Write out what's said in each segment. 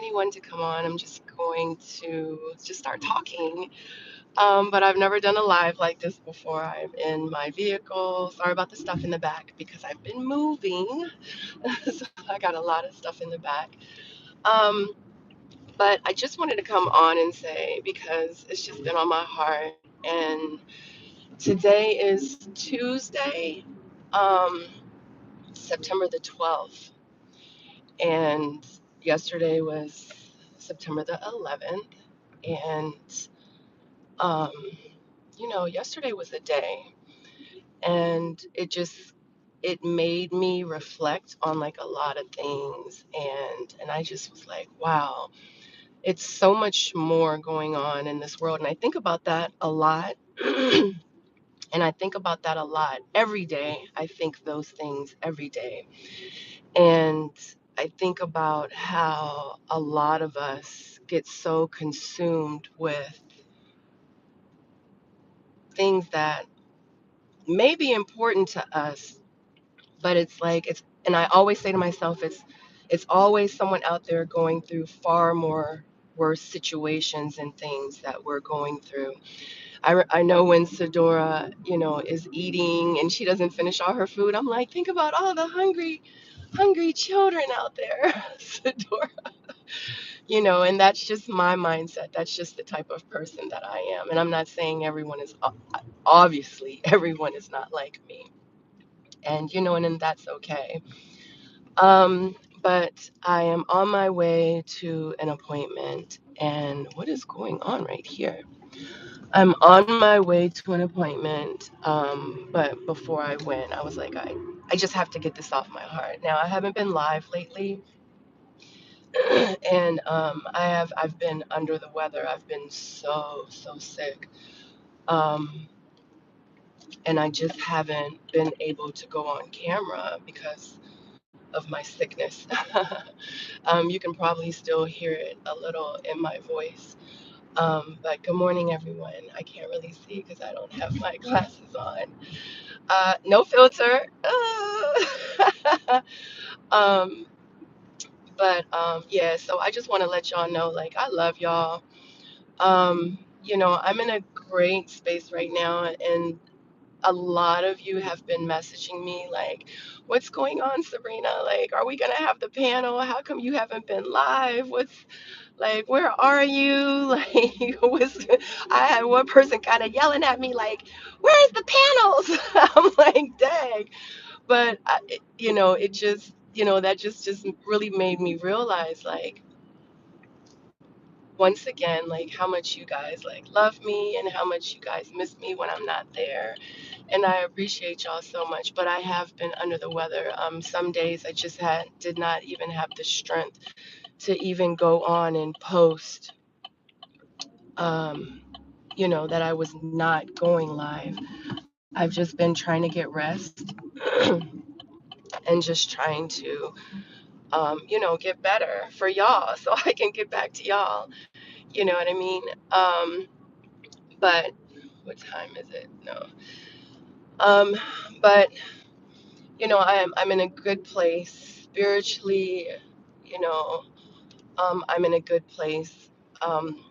anyone to come on. I'm just going to just start talking. But I've never done a live like this before. I'm in my vehicle. Sorry about the stuff in the back because I've been moving. So I got a lot of stuff in the back. Um, but I just wanted to come on and say, because it's just been on my heart. And today is Tuesday, um, September the 12th. And yesterday was September the 11th. And, um, yesterday was a day. And it made me reflect on like a lot of things. And I just was like, wow, it's so much more going on in this world. And I think about that a lot. And I think about that a lot every day. I think those things every day. And I think about how a lot of us get so consumed with things that may be important to us, but and I always say to myself, it's always someone out there going through far more worse situations and things that we're going through. I know when Sedora, is eating and she doesn't finish all her food, I'm like, think about all the hungry children out there, Sedora. And that's just my mindset. That's just the type of person that I am. And I'm not saying obviously, everyone is not like me. And that's okay. But I am on my way to an appointment. And what is going on right here? I'm on my way to an appointment. But before I went, I was like, I just have to get this off my heart. Now, I haven't been live lately. And I've been under the weather. I've been so sick. Um, and I just haven't been able to go on camera because of my sickness. You can probably still hear it a little in my voice. But good morning, everyone. I can't really see because I don't have my glasses on. No filter. um, but yeah, so I just want to let y'all know, like, I love y'all. I'm in a great space right now, and a lot of you have been messaging me like, what's going on, Sabrina? Like, are we gonna have the panel? How come you haven't been live? Where are you? Like, I had one person kind of yelling at me like, where's the panels? I'm like, dang. But it just, that just really made me realize, like, once again, like, how much you guys like love me and how much you guys miss me when I'm not there. And I appreciate y'all so much, but I have been under the weather. Some days I just did not even have the strength to even go on and post, that I was not going live. I've just been trying to get rest and just trying to, get better for y'all so I can get back to y'all. You know what I mean? But what time is it? No. Um, but I'm in a good place spiritually. You know, I'm in a good place. Um,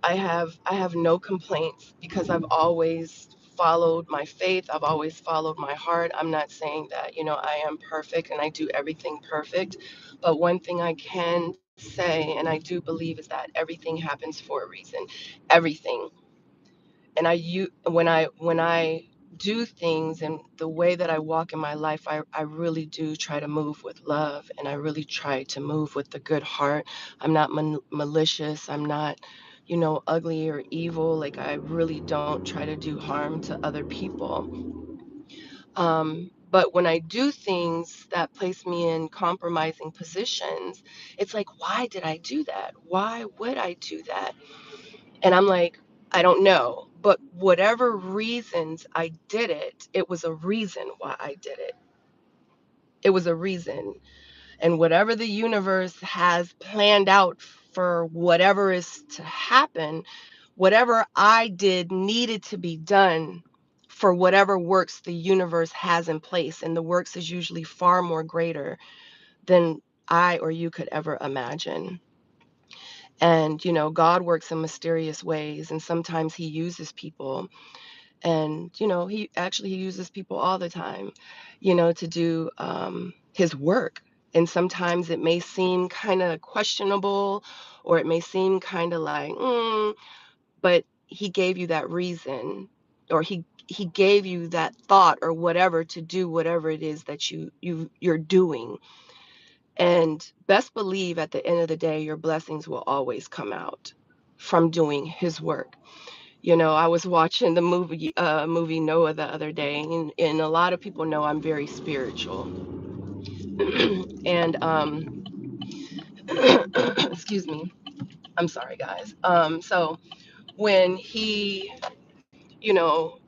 I have no complaints because I've always followed my faith. I've always followed my heart. I'm not saying that I am perfect and I do everything perfect, but one thing I can say and I do believe is that everything happens for a reason. Everything. And when I do things and the way that I walk in my life, I really do try to move with love and I really try to move with a good heart. I'm not malicious. I'm not, ugly or evil. Like, I really don't try to do harm to other people. But when I do things that place me in compromising positions, it's like, why did I do that? Why would I do that? And I'm like, I don't know. But whatever reasons I did it, it was a reason why I did it. It was a reason. And whatever the universe has planned out for whatever is to happen, whatever I did needed to be done for whatever works the universe has in place. And the works is usually far more greater than I or you could ever imagine. And, God works in mysterious ways, and sometimes He uses people. And, He uses people all the time, to do His work. And sometimes it may seem kind of questionable, or it may seem kind of like, but He gave you that reason, or He gave you that thought or whatever to do whatever it is that you're doing. And best believe at the end of the day, your blessings will always come out from doing His work. I was watching the movie Noah the other day, and a lot of people know I'm very spiritual. And excuse me, I'm sorry, guys. So when he, you know,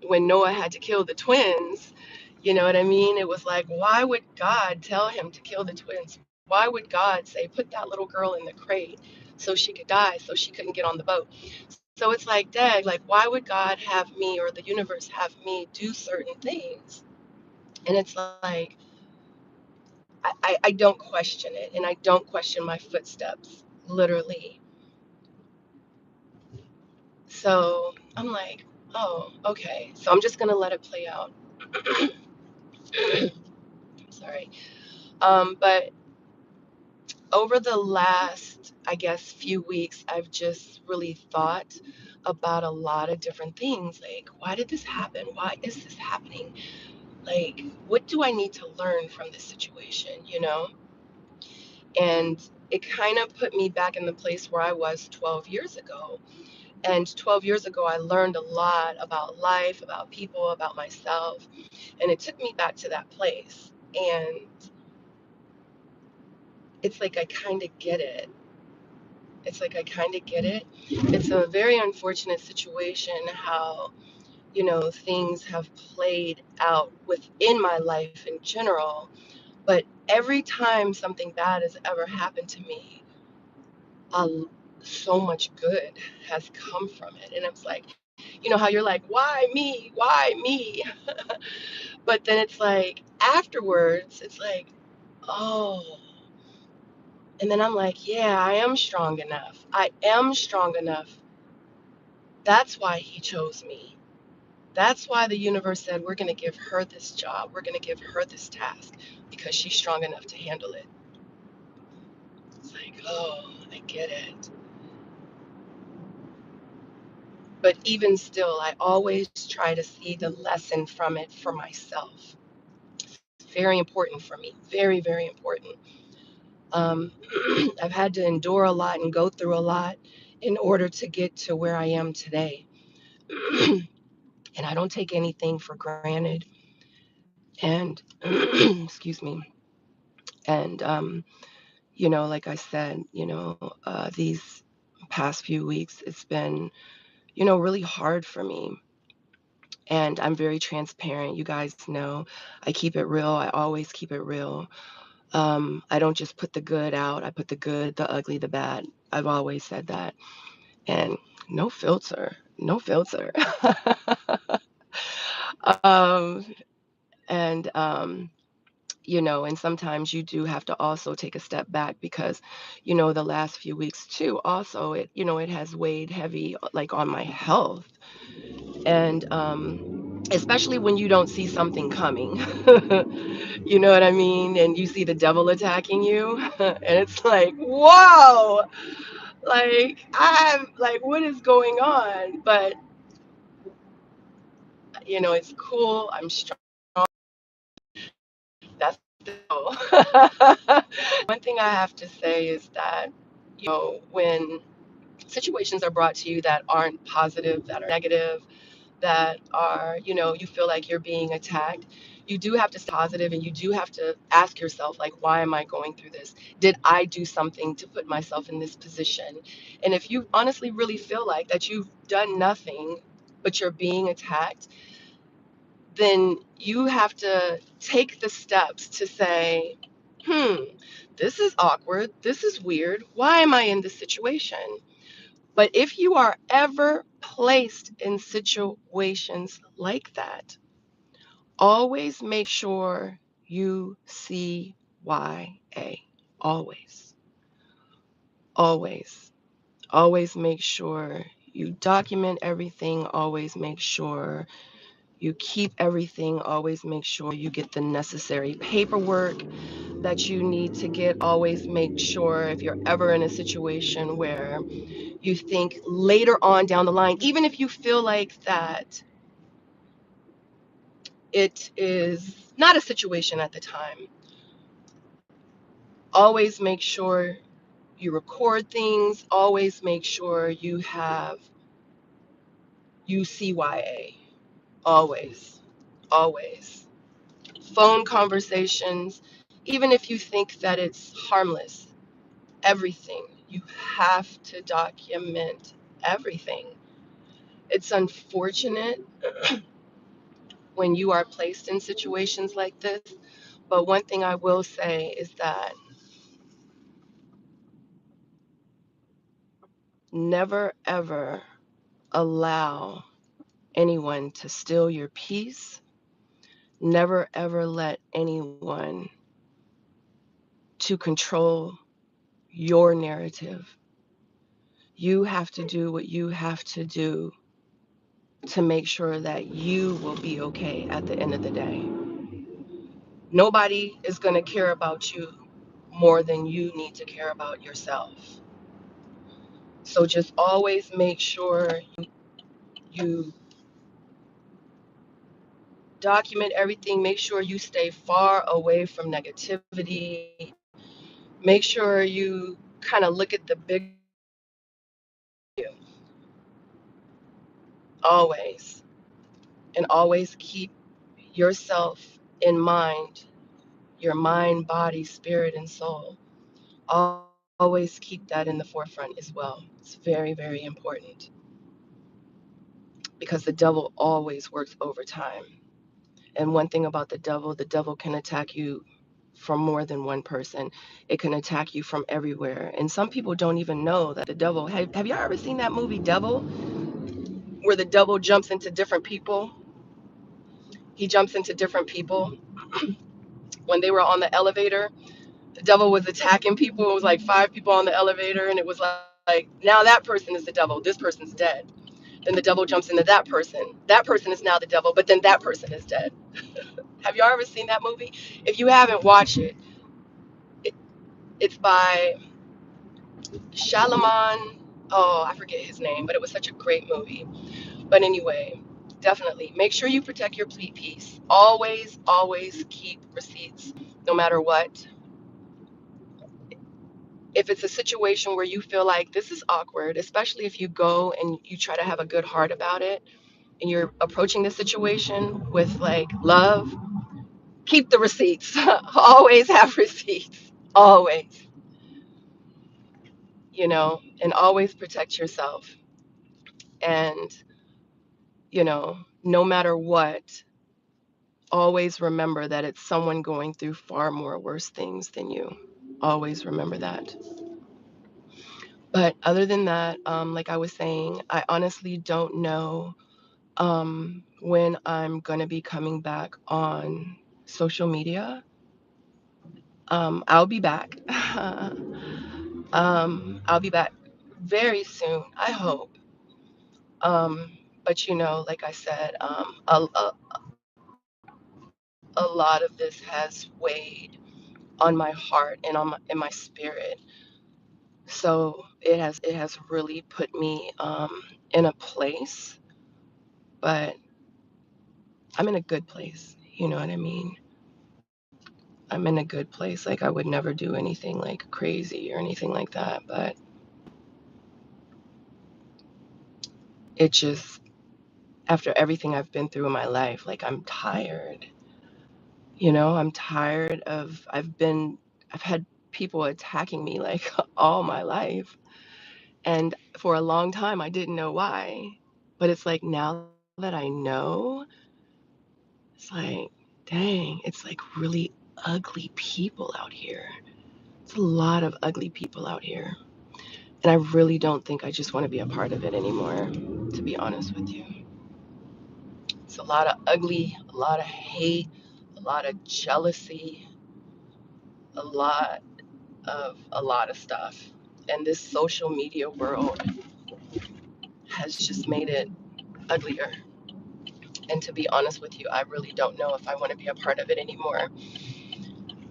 when Noah had to kill the twins, you know what I mean? It was like, why would God tell him to kill the twins? Why would God say, put that little girl in the crate so she could die, so she couldn't get on the boat? So it's like, Dad, like, why would God have me or the universe have me do certain things? And it's like, I don't question it, and I don't question my footsteps, literally. So I'm like, oh, okay. So I'm just going to let it play out. Sorry. But over the last, I guess, few weeks, I've just really thought about a lot of different things. Like, why did this happen? Why is this happening? Like, what do I need to learn from this situation, And it kind of put me back in the place where I was 12 years ago. And 12 years ago, I learned a lot about life, about people, about myself. And it took me back to that place. And it's like I kind of get it. It's like I kind of get it. It's a very unfortunate situation how, things have played out within my life in general. But every time something bad has ever happened to me, um, so much good has come from it. And it's like, how you're like, why me? Why me? But then it's like, afterwards, it's like, oh. And then I'm like, yeah, I am strong enough. I am strong enough. That's why He chose me. That's why the universe said, we're going to give her this job. We're going to give her this task because she's strong enough to handle it. It's like, oh, I get it. But even still, I always try to see the lesson from it for myself. It's very important for me. Very, very important. Um, I've had to endure a lot and go through a lot in order to get to where I am today. And I don't take anything for granted. And excuse me. And like I said, these past few weeks, it's been, really hard for me. And I'm very transparent. You guys know I keep it real. I always keep it real. I don't just put the good out. I put the good, the ugly, the bad. I've always said that. And no filter, no filter. um, and, and sometimes you do have to also take a step back because, the last few weeks too, also, it has weighed heavy, like on my health. And, especially when you don't see something coming. You know what I mean? And you see the devil attacking you. And it's like, whoa, like, what is going on? But, it's cool. I'm strong. That's the goal. One thing I have to say is that, when situations are brought to you that aren't positive, that are negative, that are, you feel like you're being attacked, you do have to stay positive and you do have to ask yourself, like, why am I going through this? Did I do something to put myself in this position? And if you honestly really feel like that you've done nothing, but you're being attacked, then you have to take the steps to say, hmm, this is awkward. This is weird. Why am I in this situation? But if you are ever placed in situations like that, always make sure you see YA. Always, always, always make sure you document everything. Always make sure you keep everything. Always make sure you get the necessary paperwork that you need to get. Always make sure if you're ever in a situation where you think later on down the line, even if you feel like that it is not a situation at the time, always make sure you record things. Always make sure you have UCYA. Always, always. Phone conversations, even if you think that it's harmless, everything. You have to document everything. It's unfortunate when you are placed in situations like this, but one thing I will say is that never ever allow anyone to steal your peace. Never ever let anyone to control your narrative. You have to do what you have to do to make sure that you will be okay at the end of the day. Nobody is going to care about you more than you need to care about yourself. So just always make sure you document everything. Make sure you stay far away from negativity. Make sure you kind of look at the big view always, and always keep yourself in mind, your mind, body, spirit, and soul. Always keep that in the forefront as well. It's very, very important because the devil always works overtime. And one thing about the devil can attack you from more than one person. It can attack you from everywhere. And some people don't even know that the devil, have you ever seen that movie Devil, where the devil jumps into different people? He jumps into different people. When they were on the elevator, the devil was attacking people. It was like five people on the elevator, and it was like now that person is the devil. This person's dead. Then the devil jumps into that person. That person is now the devil, but then that person is dead. Have y'all ever seen that movie? If you haven't, watch it. it it's by Shalaman. Oh, I forget his name, but it was such a great movie. But anyway, definitely make sure you protect your peace. Always, always keep receipts, no matter what. If it's a situation where you feel like this is awkward, especially if you go and you try to have a good heart about it and you're approaching the situation with like love, keep the receipts. Always have receipts. Always, and always protect yourself. And, no matter what, always remember that it's someone going through far more worse things than you. Always remember that. But other than that, like I was saying, I honestly don't know when I'm going to be coming back on social media. I'll be back. I'll be back very soon, I hope. But like I said, a lot of this has weighed on my heart and in my spirit. So it has really put me in a place, but I'm in a good place. You know what I mean? I'm in a good place. Like I would never do anything like crazy or anything like that. But it just after everything I've been through in my life, like I'm tired. I'm tired of I've had people attacking me like all my life. And for a long time I didn't know why. But it's like now that I know, it's like, dang, it's like really ugly people out here. It's a lot of ugly people out here. And I really don't think I just want to be a part of it anymore, to be honest with you. It's a lot of ugly, a lot of hate, a lot of jealousy, a lot. of a lot of stuff. And this social media world has just made it uglier. And to be honest with you, I really don't know if I want to be a part of it anymore,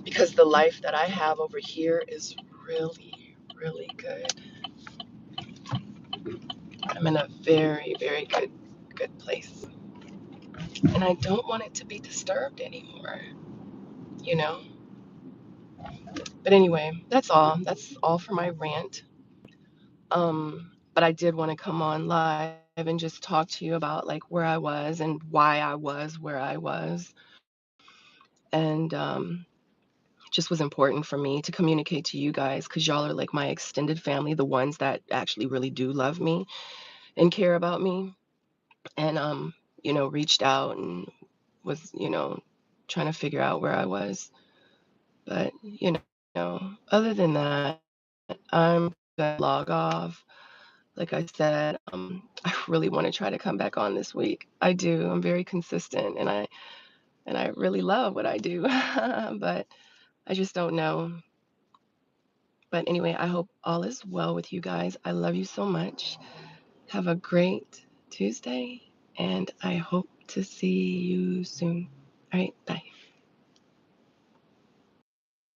because the life that I have over here is really, really good. I'm in a very, very good place. And I don't want it to be disturbed anymore, you know? But anyway, that's all. That's all for my rant. But I did want to come on live and just talk to you about like where I was and why I was where I was. And just was important for me to communicate to you guys, because y'all are like my extended family, the ones that actually really do love me and care about me. And reached out and was, trying to figure out where I was. But, other than that, I'm gonna log off. Like I said, I really want to try to come back on this week. I do. I'm very consistent, and I really love what I do. But I just don't know. But anyway, I hope all is well with you guys. I love you so much. Have a great Tuesday, and I hope to see you soon. All right, bye.